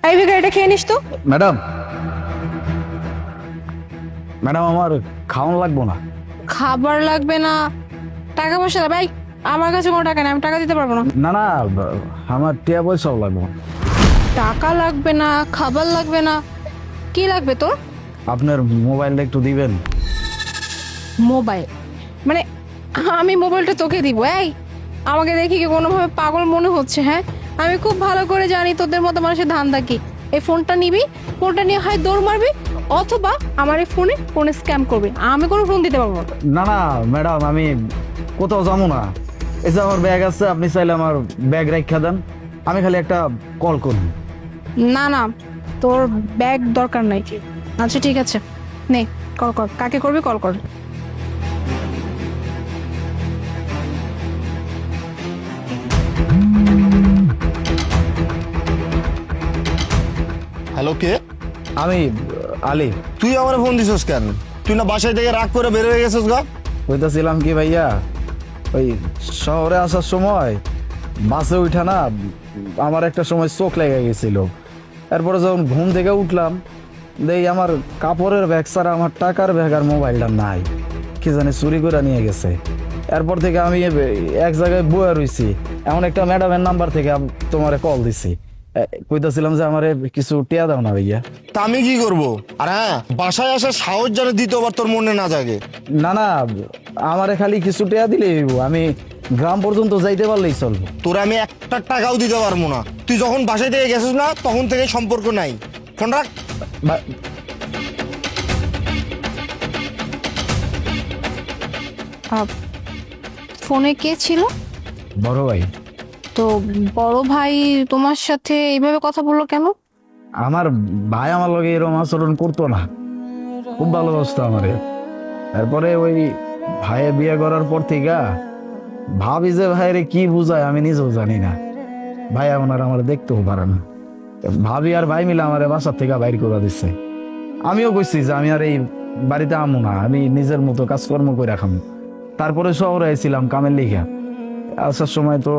এই ভিখারিটা খেয়ে নিস তো। ম্যাডাম ম্যাডাম আমার খাওয়ানো লাগবো না। খাবার লাগবে না, টাকা পয়সা লাগবে? এই, আমার কাছে কোনো টাকা নেই, আমি টাকা দিতে পারবো না। না না আমার টিয়া পয়সাও লাগবো না। টাকা লাগবে না, খাবার লাগবে না, কি লাগবে তোর? আপনার মোবাইলটা একটু দিবেন। মোবাইল? মানে আমি মোবাইলটা তোকে দিব? এই, আমাকে দেখি কি কোনোভাবে পাগল মনে হচ্ছে? হ্যাঁ, আমি খুব ভালো করে জানি তোদের মতো মানুষের ধান্দা কি। এই ফোনটা নিবি, ফোনটা নিয়ে হয় দৌড় মারবি, অথবা আমার এই ফোনে স্ক্যাম করবি। আমি কোনো ফোন দিতে পারবো না। না না ম্যাডাম আমি কোথাও যাবো না। এই যে আমার ব্যাগ আছে, আপনি চাইলে আমার ব্যাগ রাখা দেন, আমি খালি একটা কল করব। না না, তোর ব্যাগ দরকার নাই। আচ্ছা ঠিক আছে, নে কল কর। কাকে করবি কল কর। হ্যালো, কে? আমি আলী। তুই আমার ফোন দিছিস কেন? তুই না বাসায় থেকে রাগ করে বের হয়ে গেছিস গা? কইতাছিলাম কি ভাইয়া, ওই শহরে আসার সময় বাসে উঠা না আমার একটা সময় চোখ লেগে গেছিল। এরপরে যখন ঘুম থেকে উঠলাম দেখি আমার কাপড়ের ব্যাগ ছাড়া আমার টাকার ব্যাগ আর মোবাইলটা নাই, কি জানি চুরি করে নিয়ে গেছে। এরপর থেকে আমি এক জায়গায় বয়ে রইছি। এমন একটা ম্যাডামের নাম্বার থেকে তোমারে কল দিছি, কইতাছিলাম যে আমার কিছু টিয়া দাও না ভাইয়া। তা আমি কি করব? আর হ্যাঁ, বাসায় আসার সাহস যেন দ্বিতীয়বার তোর মনে না জাগে। না না আমারে খালি কিছু টিয়া দিলেই হইবো, আমি গ্রাম পর্যন্ত যাইতে পারলেই চলবো। তোর আমি একটা টাকাও দিতে পারবো না। তুই যখন বাসায় থেকে গেছিস না তখন থেকে সম্পর্ক নাই। ফোন রাখ। বা- ফোনে কে ছিল? বড় ভাই। তো বড় ভাই তোমার সাথে এইভাবে কথা বললো কেন? আমার ভাই আমার লগে এরকম আচরণ করতো না, খুব ভালোবাসতো আমারে। তারপরে ওই ভাইয়ে বিয়ে করার পর থেকে ভাবি যে ভাইরে কি বুঝায় আমি নিজেও জানি না। ভাই এখন আর আমার দেখতেও পারে না। ভাবি আর ভাই মিলে আমার বাসার থেকে বাইর করে দিচ্ছে। আমিও কইছি যে আমি আর এই বাড়িতে আমু না, আমি নিজের মতো কাজকর্ম করে রাখাম। তারপরে শহরে আইছিলাম কামের লিখা। আসার সময় তো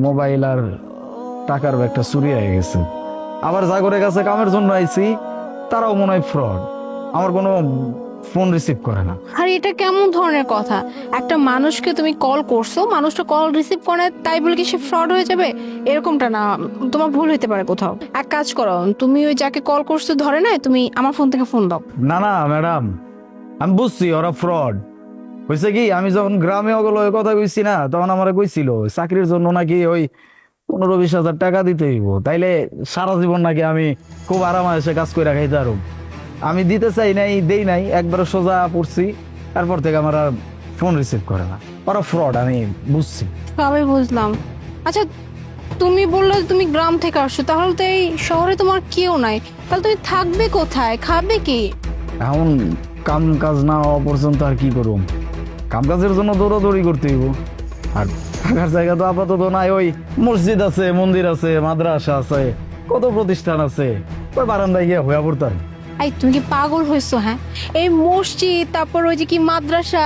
মোবাইল আর টাকার ব্যাগটা চুরি হয়ে গেছে। আবার জাগরের কাছে কামের জন্য আইছি, তারাও মনে হয় ফ্রড, আমার কোনো ফোন রিসিভ করে না। আর এটা কেমন ধরনের কথা? একটা মানুষকে তুমি কল করছো, মানুষটা কল রিসিভ করে না, তাই বলে কি সে ফ্রড হয়ে যাবে? এরকমটা না, তোমার ভুল হইতে পারে কোথাও। এক কাজ করো, তুমি ওই যাকে কল করছো ধরে না, তুমি আমার ফোন থেকে ফোন দাও। না না ম্যাডাম, আমি বুঝছি ওরা ফ্রড। হয়েছে কি, আমি যখন গ্রামে ওগুলো ওই কথা কইছি না, তখন আমার কইছিল চাকরির জন্য নাকি ওই 15-20 হাজার টাকা দিতে হইব, তাইলে সারা জীবন নাকি আমি খুব আরামে এসে কাজ করে খাইতে পারব। আমি দিতে চাই নাই, দেই নাই, একবার সোজা পড়ছি। তারপর থেকে আমার আর ফোন রিসিভ করে না। ওরা ফ্রড, আমি বুঝছি। আমি বুঝলাম। আচ্ছা, তুমি বললে যে তুমি গ্রাম থেকে আসছো, তাহলে তো এই শহরে তোমার কেউ নাই, তাহলে তুমি থাকবে কোথায়, খাবে কি? এখন কাম কাজ না হওয়া পর্যন্ত আর কি করুম, কাম কাজের জন্য দৌড়াদৌড়ি করতে হইব। আর থাকার জায়গা তো আপাতত নাই। ওই মসজিদ আছে, মন্দির আছে, মাদ্রাসা আছে, কত প্রতিষ্ঠান আছে, ওই বারান্দায় গিয়ে হইয়া পড়তাম। এই তুমি কি পাগল হয়েছো? হ্যাঁ, এই মসজিদ, তারপর ওই যে কি মাদ্রাসা,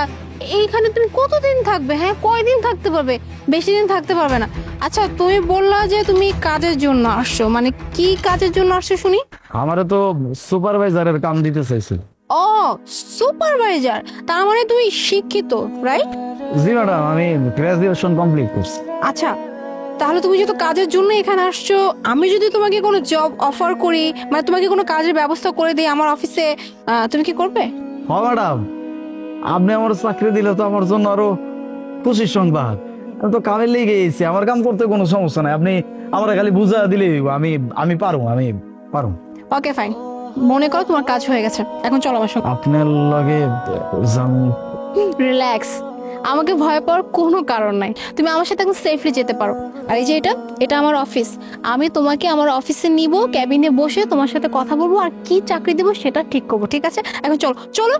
এইখানে তুমি কতদিন থাকবে? হ্যাঁ, কয়দিন থাকতে পারবে? বেশি দিন থাকতে পারবে না। আচ্ছা, তুমি বললা যে তুমি কাজের জন্য আসছো, মানে কি কাজের জন্য আসছো শুনি? আমারে তো সুপারভাইজারের কাম দিতে চাইছিল। ও, সুপারভাইজার, তার মানে তুমি শিক্ষিত, রাইট? জি ম্যাডাম, আমি গ্রাজুয়েশন কমপ্লিট করছি। আচ্ছা, তাহলে তুমি যেহেতু কাজের জন্য এখানে আসছো, আমি যদি তোমাকে কোনো জব অফার করি, মানে তোমাকে কোনো কাজের ব্যবস্থা করে দিই আমার অফিসে, তুমি কি করবে? হ ম্যাডাম, আপনি আমার চাকরি দিলে তো আমার জন্য আরো খুশির সংবাদ। আমি তো কামের লেগে গেছি, আমার কাম করতে কোনো সমস্যা নাই। আপনি আমার খালি বুঝা দিলেই হইবো, আমি পারুম, আমি পারুম। ওকে ফাইন, মনে করো তোমার কাজ হয়ে গেছে, এখন চলো আমার সঙ্গে। আপনার লগে যাম। রিল্যাক্স, আমাকে ভয় পাওয়ার কোনো কারণ নাই। তুমি আমার সাথে এখন সেফলি যেতে পারো। আর এই যে এটা এটা আমার অফিস, আমি তোমাকে আমার অফিসে নিব, ক্যাবিনে বসে তোমার সাথে কথা বলবো, আর কি চাকরি দেবো সেটা ঠিক করবো, ঠিক আছে? এখন চলো চলো।